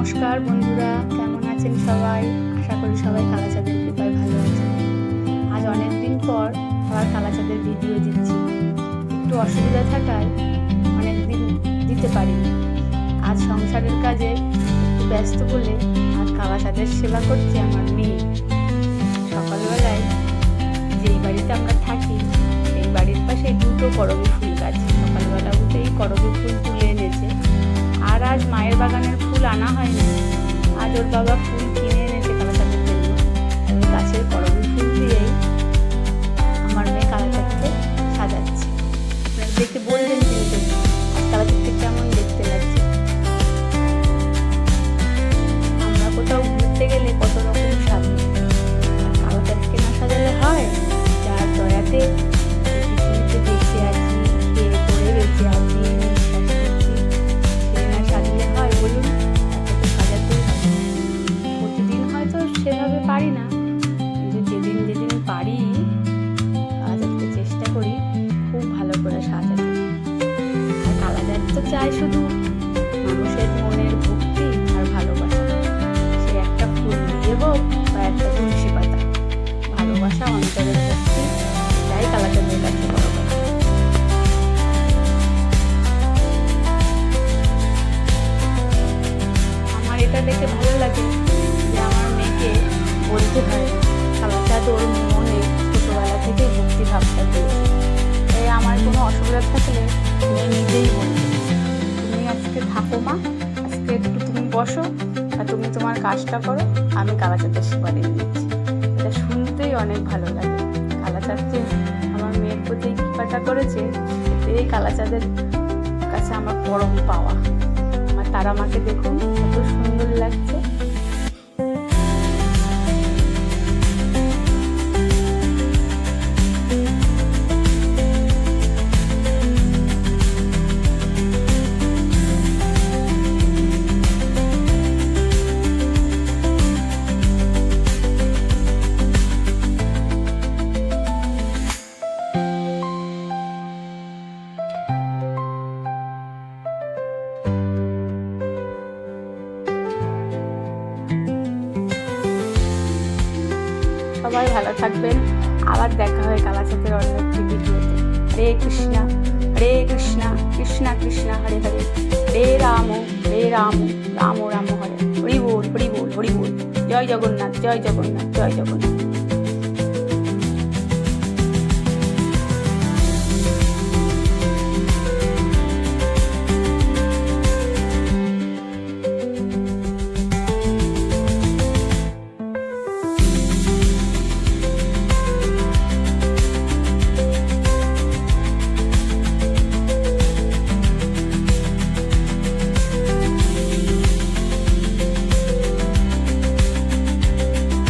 নমস্কার বন্ধুরা, কেমন আছেন সবাই? আশা করি সবাই কালাচাঁদের কৃপায় ভালো আছেন। আজ অনেক দিন পর আবার কালাচাঁদের ভিডিও দিচ্ছি। একটু অসুবিধা থাকায় অনেক দিন দিতে পারিনি। আজ সংসারের কাজে একটু ব্যস্ত বলে আজ কালাচাঁদের সেবা করছে আমার মেয়ে। সকালবেলায় যেই বাড়িতে আমরা থাকি সেই বাড়ির পাশে দুটো করবী ফুল গাছ, সকালবেলা উঠেই করবী ফুল তুলে এনেছে। আর আজ মায়ের বাগানের ফুল আনা হয়নি, আজ ওর বাবা ফুল কিনে এনেছে কালাচাঁদের জন্য। ওই গাছের করবী ফুল দিয়েই আমার মেয়ে কালাচাঁদকে সাজাচ্ছে। আপনারা দেখে বলবেন কিন্তু আজ কালাচাঁদকে কেমন দেখতে লাগছে। আমরা কোথাও ঘুরতে গেলে কত রকম সাজি, আর কালাচাঁদকে না সাজালে হয়? যার দয়াতে পৃথিবীতে বেঁচে আছি, খেয়ে পড়ে বেঁচে আছি, সেভাবে পারি না, কিন্তু যেদিন যেদিন পারি কালাচাঁদকে চেষ্টা করি খুব ভালো করে সাজাতে। আর কালাচাঁদ তো চায় শুধু মানুষের মনের ভক্তি আর ভালোবাসা। সে একটা ফুল দিয়ে হোক বা একটা তুলসী পাতা, ভালোবাসা অন্তরের ভক্তি, এটাই কালাচাঁদের কাছে বড় কথা। আমার এটা দেখে ভালো লাগে যে আমার মেয়েকে বলতে হয় কালাচাঁদ ওর মনে ছোটোবেলা থেকে ভক্তি ভাবটা দিয়েছে। তাই আমার কোনো অসুবিধা থাকলে মেয়ে নিজেই বলবে, তুমি আজকে থাকো মা, আজকে একটু তুমি বসো আর তুমি তোমার কাজটা করো, আমি কালাচাঁদের সেবা দিয়ে দিচ্ছি। এটা শুনতেই অনেক ভালো লাগে। কালাচাঁদ যে আমার মেয়ের প্রতি কৃপাটা করেছে, এতেই কালাচাঁদের কাছে আমার পরম পাওয়া। আমার তারা মাকে দেখুন কত সুন্দর লাগছে। সবাই ভালো থাকবেন, আবার দেখা হয় কালাচাঁদের অন্য একটি ভিডিওতে। হরে কৃষ্ণা হরে কৃষ্ণা কৃষ্ণা কৃষ্ণা হরে হরে, হরে রাম রাম রাম হরে। হরি বল হরি বল হরি বল। জয় জগন্নাথ জয় জগন্নাথ জয় জগন্নাথ।